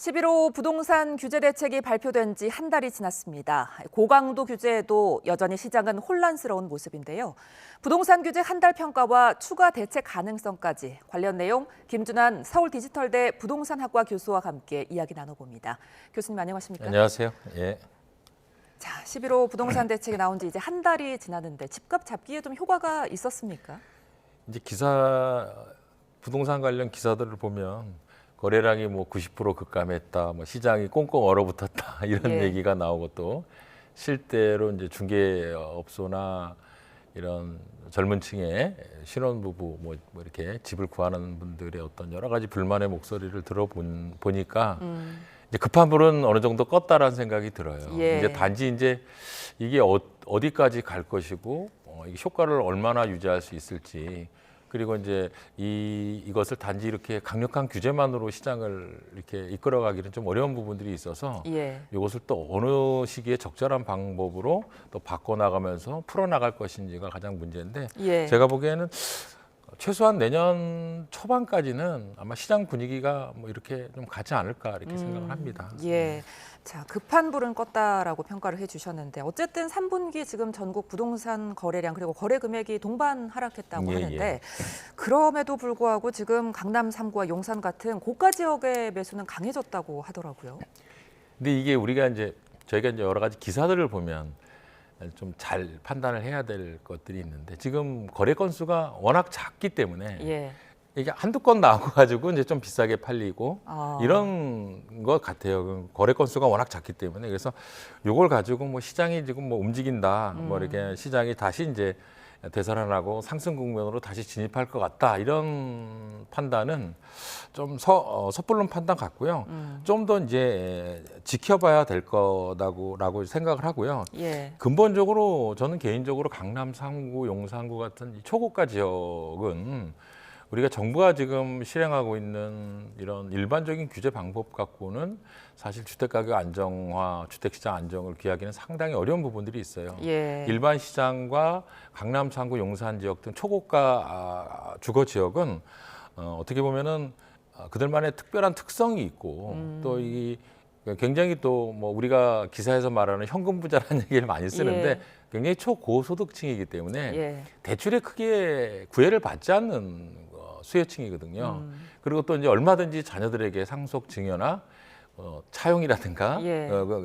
11호 부동산 규제 대책이 발표된 지 한 달이 지났습니다. 고강도 규제에도 여전히 시장은 혼란스러운 모습인데요. 부동산 규제 한 달 평가와 추가 대책 가능성까지 관련 내용 김준환 서울디지털대 부동산학과 교수와 함께 이야기 나눠봅니다. 교수님 안녕하십니까? 안녕하세요. 예. 자, 11호 부동산 대책이 나온 지 이제 한 달이 지났는데 집값 잡기에 좀 효과가 있었습니까? 이제 부동산 관련 기사들을 보면 거래량이 뭐 90% 급감했다, 뭐 시장이 꽁꽁 얼어붙었다 이런 얘기가 나오고 또 실제로 이제 중개업소나 이런 젊은 층의 신혼부부 뭐 이렇게 집을 구하는 분들의 어떤 여러 가지 불만의 목소리를 들어보니까 이제 급한 불은 어느 정도 껐다라는 생각이 들어요. 이제 단지 이제 이게 어디까지 갈 것이고 이게 효과를 얼마나 유지할 수 있을지. 그리고 이제 이것을 단지 이렇게 강력한 규제만으로 시장을 이렇게 이끌어가기는 좀 어려운 부분들이 있어서 이것을 또 어느 시기에 적절한 방법으로 또 바꿔나가면서 풀어나갈 것인지가 가장 문제인데 제가 보기에는 최소한 내년 초반까지는 아마 시장 분위기가 뭐 이렇게 좀 가지 않을까 이렇게 생각을 합니다. 자, 급한 불은 껐다라고 평가를 해주셨는데 어쨌든 3분기 지금 전국 부동산 거래량 그리고 거래 금액이 동반 하락했다고 하는데 그럼에도 불구하고 지금 강남 3구와 용산 같은 고가 지역의 매수는 강해졌다고 하더라고요. 근데 이게 저희가 이제 여러 가지 기사들을 보면 좀 잘 판단을 해야 될 것들이 있는데 지금 거래 건수가 워낙 작기 때문에 이게 한두 건 나와가지고 이제 좀 비싸게 팔리고 이런 것 같아요. 거래 건수가 워낙 작기 때문에 그래서 이걸 가지고 뭐 시장이 지금 뭐 움직인다, 뭐 이렇게 시장이 다시 이제 되살아나고 상승 국면으로 다시 진입할 것 같다 이런 판단은 좀 섣부른 판단 같고요. 좀 더 이제 지켜봐야 될 거라고 생각을 하고요. 근본적으로 저는 개인적으로 강남 3구, 용산구 같은 초고가 지역은 우리가 정부가 지금 실행하고 있는 이런 일반적인 규제 방법 갖고는 사실 주택가격 안정화, 주택시장 안정을 기하기는 상당히 어려운 부분들이 있어요. 일반 시장과 강남 3구, 용산 지역 등 초고가 주거 지역은 어떻게 보면은 그들만의 특별한 특성이 있고 또 이 굉장히 또 뭐 우리가 기사에서 말하는 현금 부자라는 얘기를 많이 쓰는데 굉장히 초고소득층이기 때문에 대출에 크게 구애를 받지 않는 수요층이거든요. 그리고 또 이제 얼마든지 자녀들에게 상속 증여나 차용이라든가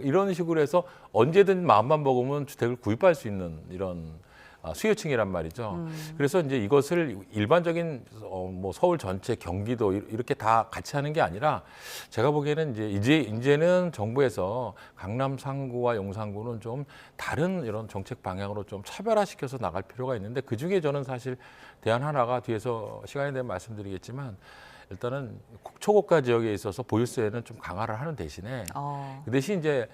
이런 식으로 해서 언제든 마음만 먹으면 주택을 구입할 수 있는 이런 수요층이란 말이죠. 그래서 이제 이것을 일반적인 뭐 서울 전체 경기도 이렇게 다 같이 하는 게 아니라 제가 보기에는 이제는 정부에서 강남 3구와 용산구는 좀 다른 이런 정책 방향으로 좀 차별화시켜서 나갈 필요가 있는데 그 중에 저는 사실 대안 하나가 뒤에서 시간이 되면 말씀드리겠지만 일단은 초고가 지역에 있어서 보유세는 좀 강화를 하는 대신에 그 대신 이제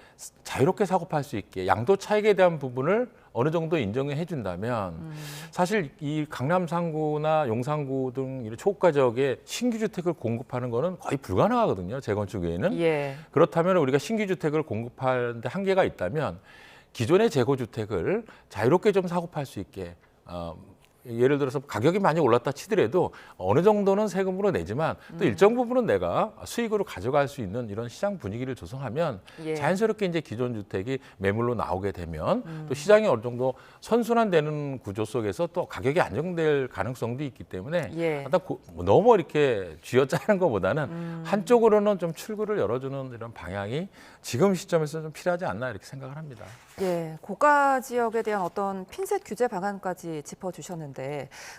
자유롭게 사고 팔 수 있게 양도 차익에 대한 부분을 어느 정도 인정을 해준다면 사실 이 강남 3구나 용산구 등 이런 초고가 지역에 신규 주택을 공급하는 거는 거의 불가능하거든요. 재건축 외에는. 그렇다면 우리가 신규 주택을 공급하는데 한계가 있다면 기존의 재고 주택을 자유롭게 좀 사고 팔 수 있게 예를 들어서 가격이 많이 올랐다 치더라도 어느 정도는 세금으로 내지만 또 일정 부분은 내가 수익으로 가져갈 수 있는 이런 시장 분위기를 조성하면 자연스럽게 이제 기존 주택이 매물로 나오게 되면 또 시장이 어느 정도 선순환되는 구조 속에서 또 가격이 안정될 가능성도 있기 때문에 너무 이렇게 쥐어짜는 것보다는 한쪽으로는 좀 출구를 열어주는 이런 방향이 지금 시점에서 좀 필요하지 않나 이렇게 생각을 합니다. 고가 지역에 대한 어떤 핀셋 규제 방안까지 짚어주셨는데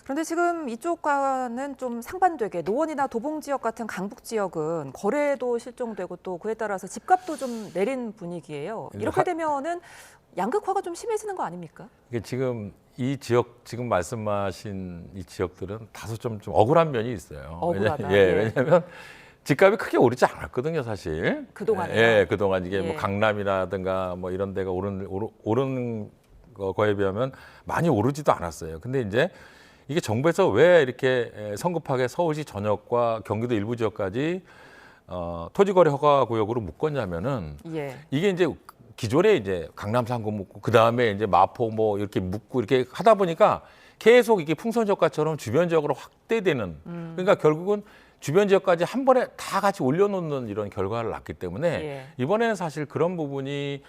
그런데 지금 이쪽과는 좀 상반되게 노원이나 도봉 지역 같은 강북 지역은 거래도 실종되고 또 그에 따라서 집값도 좀 내린 분위기예요. 이렇게 되면은 양극화가 좀 심해지는 거 아닙니까? 이게 지금 이 지역 지금 말씀하신 이 지역들은 다소 좀 억울한 면이 있어요. 억울하다. 왜냐하면 집값이 크게 오르지 않았거든요, 사실. 그동안에. 그동안 이게 뭐 강남이라든가 뭐 이런 데가 오른 거에 비하면 많이 오르지도 않았어요. 근데 이제 이게 정부에서 왜 이렇게 성급하게 서울시 전역과 경기도 일부 지역까지 토지거래 허가 구역으로 묶었냐면은 이게 이제 기존에 이제 강남 3구 묶고 그 다음에 이제 마포 뭐 이렇게 묶고 이렇게 하다 보니까 계속 이게 풍선 효과처럼 주변 지역으로 확대되는 그러니까 결국은 주변 지역까지 한 번에 다 같이 올려놓는 이런 결과를 낳기 때문에 예. 이번에는 사실 그런 부분이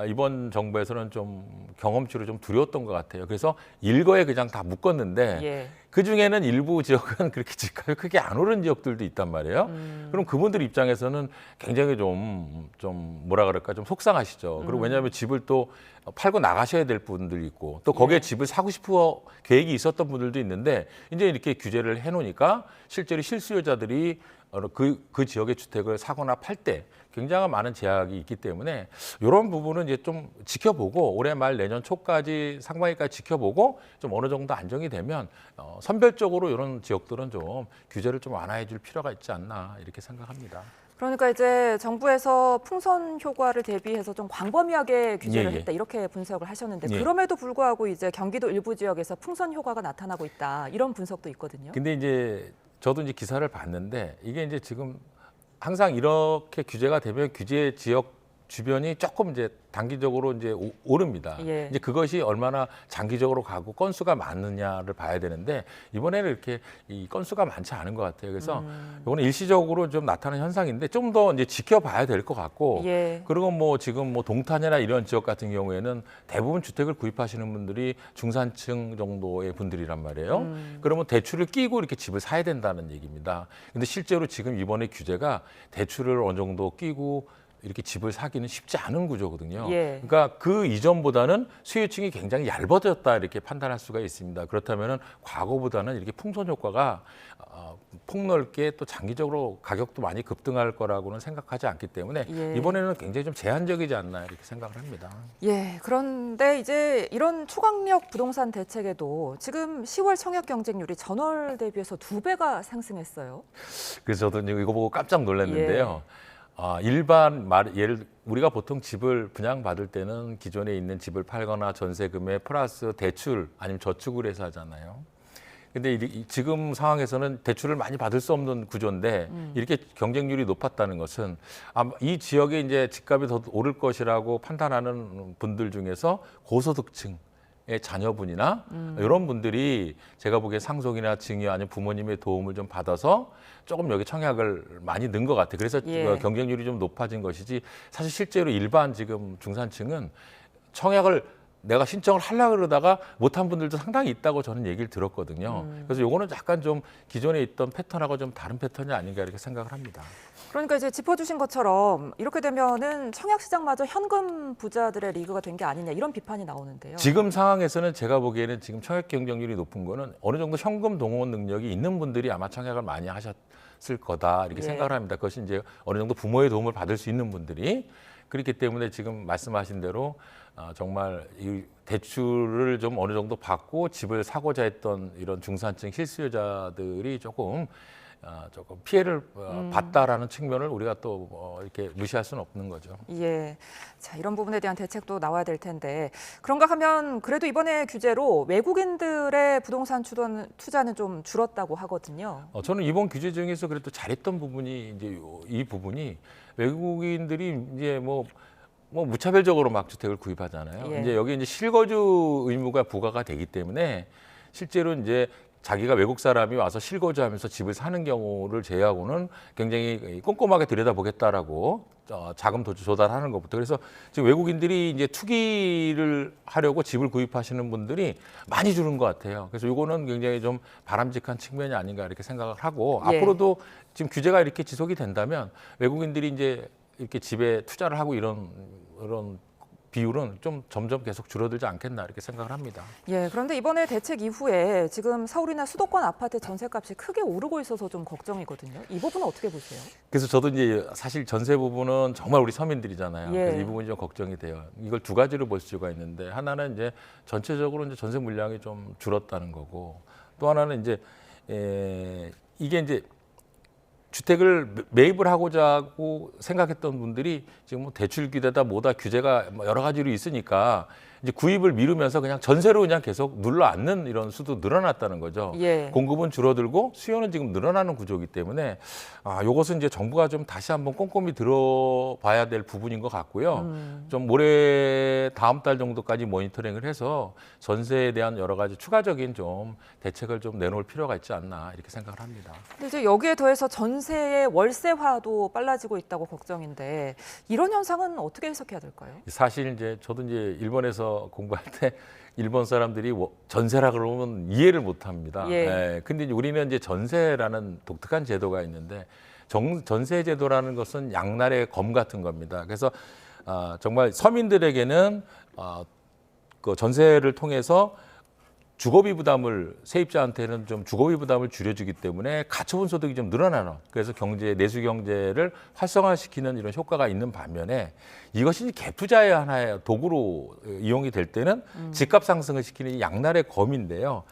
이번 정부에서는 좀 경험치로 좀 두려웠던 것 같아요. 그래서 일거에 그냥 다 묶었는데 예. 그 중에는 일부 지역은 그렇게 집값이 크게 안 오른 지역들도 있단 말이에요. 그럼 그분들 입장에서는 굉장히 좀 뭐라 그럴까 좀 속상하시죠. 그리고 왜냐하면 집을 또 팔고 나가셔야 될 분들이 있고 또 거기에 예. 집을 사고 싶어 계획이 있었던 분들도 있는데 이제 이렇게 규제를 해놓으니까 실제로 실수요자들이 그 지역의 주택을 사거나 팔 때 굉장히 많은 제약이 있기 때문에 이런 부분은 이제 좀 지켜보고 올해 말 내년 초까지 상반기까지 지켜보고 좀 어느 정도 안정이 되면 선별적으로 이런 지역들은 좀 규제를 좀 완화해 줄 필요가 있지 않나 이렇게 생각합니다. 그러니까 이제 정부에서 풍선 효과를 대비해서 좀 광범위하게 규제를 예, 예. 했다 이렇게 분석을 하셨는데 예. 그럼에도 불구하고 이제 경기도 일부 지역에서 풍선 효과가 나타나고 있다 이런 분석도 있거든요. 근데 이제 저도 이제 기사를 봤는데 이게 이제 지금 항상 이렇게 규제가 되면 규제 지역 주변이 조금 이제 단기적으로 이제 오릅니다. 예. 이제 그것이 얼마나 장기적으로 가고 건수가 많느냐를 봐야 되는데 이번에는 이렇게 이 건수가 많지 않은 것 같아요. 그래서 이거는 일시적으로 좀 나타나는 현상인데 좀 더 이제 지켜봐야 될 것 같고 예. 그리고 뭐 지금 뭐 동탄이나 이런 지역 같은 경우에는 대부분 주택을 구입하시는 분들이 중산층 정도의 분들이란 말이에요. 그러면 대출을 끼고 이렇게 집을 사야 된다는 얘기입니다. 근데 실제로 지금 이번에 규제가 대출을 어느 정도 끼고 이렇게 집을 사기는 쉽지 않은 구조거든요. 예. 그러니까 그 이전보다는 수요층이 굉장히 얇아졌다 이렇게 판단할 수가 있습니다. 그렇다면은 과거보다는 이렇게 풍선 효과가 폭넓게 또 장기적으로 가격도 많이 급등할 거라고는 생각하지 않기 때문에 예. 이번에는 굉장히 좀 제한적이지 않나 이렇게 생각을 합니다. 예, 그런데 이제 이런 초강력 부동산 대책에도 지금 10월 청약 경쟁률이 전월 대비해서 2배가 상승했어요. 그래서 저도 이거 보고 깜짝 놀랐는데요. 일반 예를 우리가 보통 집을 분양받을 때는 기존에 있는 집을 팔거나 전세금에 플러스 대출 아니면 저축을 해서 하잖아요. 근데 지금 상황에서는 대출을 많이 받을 수 없는 구조인데 이렇게 경쟁률이 높았다는 것은 아마 이 지역에 이제 집값이 더 오를 것이라고 판단하는 분들 중에서 고소득층 자녀분이나 이런 분들이 제가 보기에 상속이나 증여 아니면 부모님의 도움을 좀 받아서 조금 여기 청약을 많이 넣은 것 같아요. 그래서 예. 경쟁률이 좀 높아진 것이지 사실 실제로 일반 지금 중산층은 청약을 내가 신청을 하려고 그러다가 못한 분들도 상당히 있다고 저는 얘기를 들었거든요. 그래서 요거는 약간 좀 기존에 있던 패턴하고 좀 다른 패턴이 아닌가 이렇게 생각을 합니다. 그러니까 이제 짚어주신 것처럼 이렇게 되면은 청약 시장마저 현금 부자들의 리그가 된 게 아니냐 이런 비판이 나오는데요. 지금 상황에서는 제가 보기에는 지금 청약 경쟁률이 높은 거는 어느 정도 현금 동원 능력이 있는 분들이 아마 청약을 많이 하셨을 거다 이렇게 예. 생각을 합니다. 그것이 이제 어느 정도 부모의 도움을 받을 수 있는 분들이 그렇기 때문에 지금 말씀하신 대로 정말 이 대출을 좀 어느 정도 받고 집을 사고자 했던 이런 중산층 실수요자들이 조금 피해를 봤다라는 측면을 우리가 또 이렇게 무시할 수는 없는 거죠. 예, 자 이런 부분에 대한 대책도 나와야 될 텐데 그런가 하면 그래도 이번에 규제로 외국인들의 부동산 투자는 좀 줄었다고 하거든요. 저는 이번 규제 중에서 그래도 잘했던 부분이 이제 이 부분이 외국인들이 이제 뭐 무차별적으로 막 주택을 구입하잖아요. 예. 이제 여기 이제 실거주 의무가 부과가 되기 때문에 실제로 이제 자기가 외국 사람이 와서 실거주하면서 집을 사는 경우를 제외하고는 굉장히 꼼꼼하게 들여다보겠다라고 자금 조달하는 것부터 그래서 지금 외국인들이 이제 투기를 하려고 집을 구입하시는 분들이 많이 줄은 것 같아요. 그래서 이거는 굉장히 좀 바람직한 측면이 아닌가 이렇게 생각을 하고 예. 앞으로도 지금 규제가 이렇게 지속이 된다면 외국인들이 이제 이렇게 집에 투자를 하고 이런 비율은 좀 점점 계속 줄어들지 않겠나 이렇게 생각을 합니다. 예, 그런데 이번에 대책 이후에 지금 서울이나 수도권 아파트 전세값이 크게 오르고 있어서 좀 걱정이거든요. 이 부분은 어떻게 보세요? 그래서 저도 이제 사실 전세 부분은 정말 우리 서민들이잖아요. 예. 그래서 이 부분이 좀 걱정이 돼요. 이걸 두 가지로 볼 수가 있는데 하나는 이제 전체적으로 이제 전세 물량이 좀 줄었다는 거고 또 하나는 이제 이게 이제 주택을 매입을 하고자 하고 생각했던 분들이 지금 뭐 대출 규제다 뭐다 규제가 여러 가지로 있으니까 이제 구입을 미루면서 그냥 전세로 그냥 계속 눌러 앉는 이런 수도 늘어났다는 거죠. 예. 공급은 줄어들고 수요는 지금 늘어나는 구조이기 때문에 이것은 이제 정부가 좀 다시 한번 꼼꼼히 들어봐야 될 부분인 것 같고요. 좀 올해 다음 달 정도까지 모니터링을 해서 전세에 대한 여러 가지 추가적인 좀 대책을 좀 내놓을 필요가 있지 않나 이렇게 생각을 합니다. 근데 이제 여기에 더해서 전세의 월세화도 빨라지고 있다고 걱정인데 이런 현상은 어떻게 해석해야 될까요? 사실 이제 저도 이제 일본에서 공부할 때 일본 사람들이 전세라 그러면 이해를 못 합니다. 예. 근데 이제 우리는 이제 전세라는 독특한 제도가 있는데 전세 제도라는 것은 양날의 검 같은 겁니다. 그래서 정말 서민들에게는 그 전세를 통해서 주거비 부담을 세입자한테는 좀 주거비 부담을 줄여주기 때문에 가처분 소득이 좀 늘어나는 그래서 내수 경제를 활성화시키는 이런 효과가 있는 반면에 이것이 갭 투자의 하나의 도구로 이용이 될 때는 집값 상승을 시키는 이 양날의 검인데요.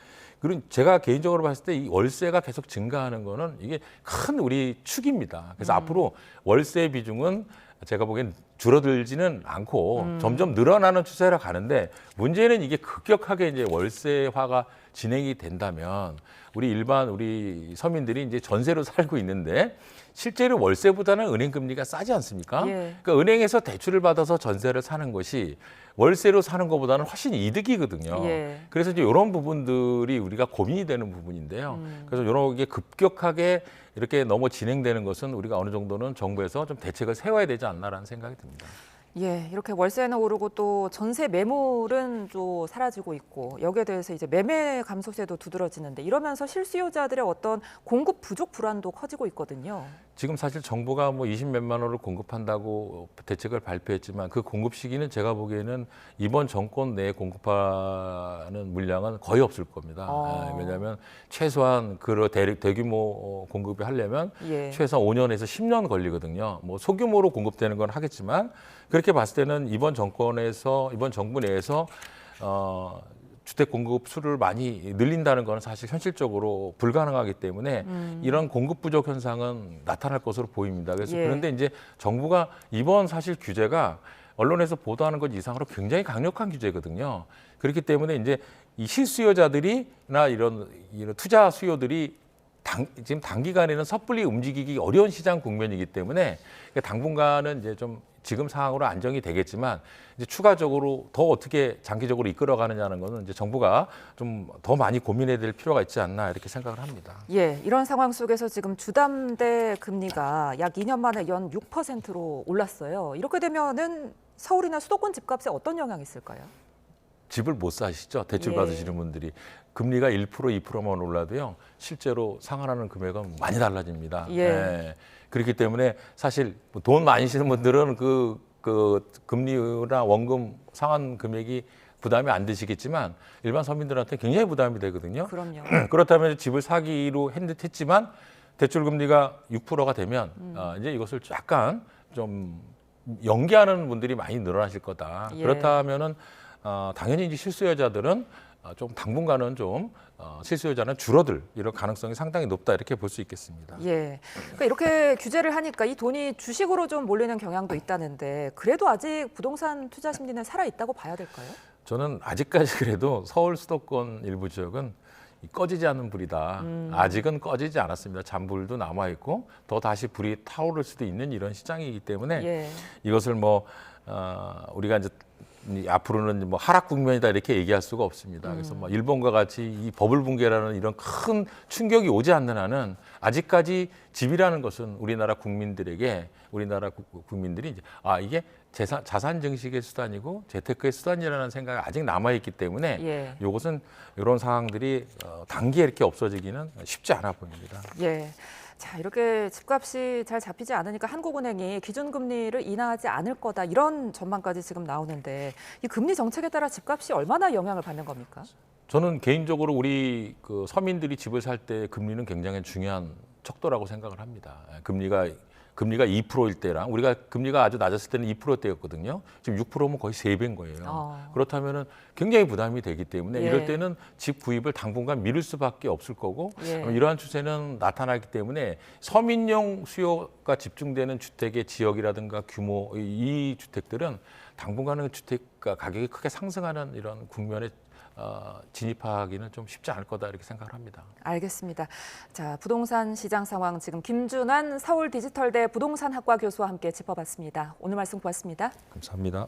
그리고 제가 개인적으로 봤을 때 이 월세가 계속 증가하는 거는 이게 큰 우리 축입니다. 그래서 앞으로 월세 비중은 제가 보기엔 줄어들지는 않고 점점 늘어나는 추세로 가는데 문제는 이게 급격하게 이제 월세화가 진행이 된다면 우리 서민들이 이제 전세로 살고 있는데 실제로 월세보다는 은행 금리가 싸지 않습니까? 예. 그러니까 은행에서 대출을 받아서 전세를 사는 것이 월세로 사는 것보다는 훨씬 이득이거든요. 예. 그래서 이제 이런 부분들이 우리가 고민이 되는 부분인데요. 그래서 이런 게 급격하게 이렇게 너무 진행되는 것은 우리가 어느 정도는 정부에서 좀 대책을 세워야 되지 않나라는 생각이 듭니다. 예, 이렇게 월세는 오르고 또 전세 매물은 또 사라지고 있고 여기에 대해서 이제 매매 감소세도 두드러지는데 이러면서 실수요자들의 어떤 공급 부족 불안도 커지고 있거든요. 지금 사실 정부가 뭐 20몇만 원을 공급한다고 대책을 발표했지만 그 공급 시기는 제가 보기에는 이번 정권 내에 공급하는 물량은 거의 없을 겁니다. 왜냐하면 최소한 대규모 공급이 하려면 예. 최소한 5년에서 10년 걸리거든요. 뭐 소규모로 공급되는 건 하겠지만 그렇게 봤을 때는 이번 정부 내에서 주택 공급 수를 많이 늘린다는 것은 사실 현실적으로 불가능하기 때문에 이런 공급 부족 현상은 나타날 것으로 보입니다. 그래서 예. 그런데 이제 정부가 이번 사실 규제가 언론에서 보도하는 것 이상으로 굉장히 강력한 규제거든요. 그렇기 때문에 이제 이 실수요자들이나 이런 투자 수요들이 지금 단기간에는 섣불리 움직이기 어려운 시장 국면이기 때문에 당분간은 이제 좀 지금 상황으로 안정이 되겠지만 이제 추가적으로 더 어떻게 장기적으로 이끌어가느냐는 것은 이제 정부가 좀 더 많이 고민해야 될 필요가 있지 않나 이렇게 생각을 합니다. 예, 이런 상황 속에서 지금 주담대 금리가 약 2년 만에 연 6%로 올랐어요. 이렇게 되면은 서울이나 수도권 집값에 어떤 영향이 있을까요? 집을 못 사시죠. 대출 예. 받으시는 분들이. 금리가 1%, 2%만 올라도요. 실제로 상환하는 금액은 많이 달라집니다. 예. 그렇기 때문에 사실 돈 많이 쓰는 분들은 그 금리나 원금 상환 금액이 부담이 안 되시겠지만 일반 서민들한테 굉장히 부담이 되거든요. 그럼요. 그렇다면 집을 사기로 했지만 대출 금리가 6%가 되면 이제 이것을 약간 좀 연기하는 분들이 많이 늘어나실 거다. 예. 그렇다면은 당연히 이제 실수요자들은 좀 당분간은 좀 실수요자는 줄어들 이런 가능성이 상당히 높다 이렇게 볼 수 있겠습니다. 예. 그러니까 이렇게 규제를 하니까 이 돈이 주식으로 좀 몰리는 경향도 있다는데 그래도 아직 부동산 투자 심리는 살아 있다고 봐야 될까요? 저는 아직까지 그래도 서울 수도권 일부 지역은 꺼지지 않는 불이다. 아직은 꺼지지 않았습니다. 잔불도 남아 있고 더 다시 불이 타오를 수도 있는 이런 시장이기 때문에 예. 이것을 뭐 우리가 이제 앞으로는 뭐 하락 국면이다 이렇게 얘기할 수가 없습니다. 그래서 뭐 일본과 같이 이 버블 붕괴라는 이런 큰 충격이 오지 않는 한은 아직까지 집이라는 것은 우리나라 국민들이 이제 이게 자산 증식의 수단이고 재테크의 수단이라는 생각이 아직 남아 있기 때문에 예. 이것은 이런 상황들이 단기에 이렇게 없어지기는 쉽지 않아 보입니다. 예. 자, 이렇게 집값이 잘 잡히지 않으니까 한국은행이 기준금리를 인하하지 않을 거다 이런 전망까지 지금 나오는데 이 금리 정책에 따라 집값이 얼마나 영향을 받는 겁니까? 저는 개인적으로 우리 서민들이 집을 살 때 금리는 굉장히 중요한 척도라고 생각을 합니다. 금리가 금리가 2%일 때랑 우리가 금리가 아주 낮았을 때는 2%대였거든요. 지금 6%면 거의 3배인 거예요. 그렇다면은 굉장히 부담이 되기 때문에 이럴 때는 집 구입을 당분간 미룰 수밖에 없을 거고 이러한 추세는 나타나기 때문에 서민용 수요가 집중되는 주택의 지역이라든가 규모 이 주택들은 당분간은 주택가 가격이 크게 상승하는 이런 국면에 진입하기는 좀 쉽지 않을 거다 이렇게 생각을 합니다. 알겠습니다. 자, 부동산 시장 상황 지금 김준환 서울 디지털대 부동산학과 교수와 함께 짚어봤습니다. 오늘 말씀 고맙습니다. 감사합니다.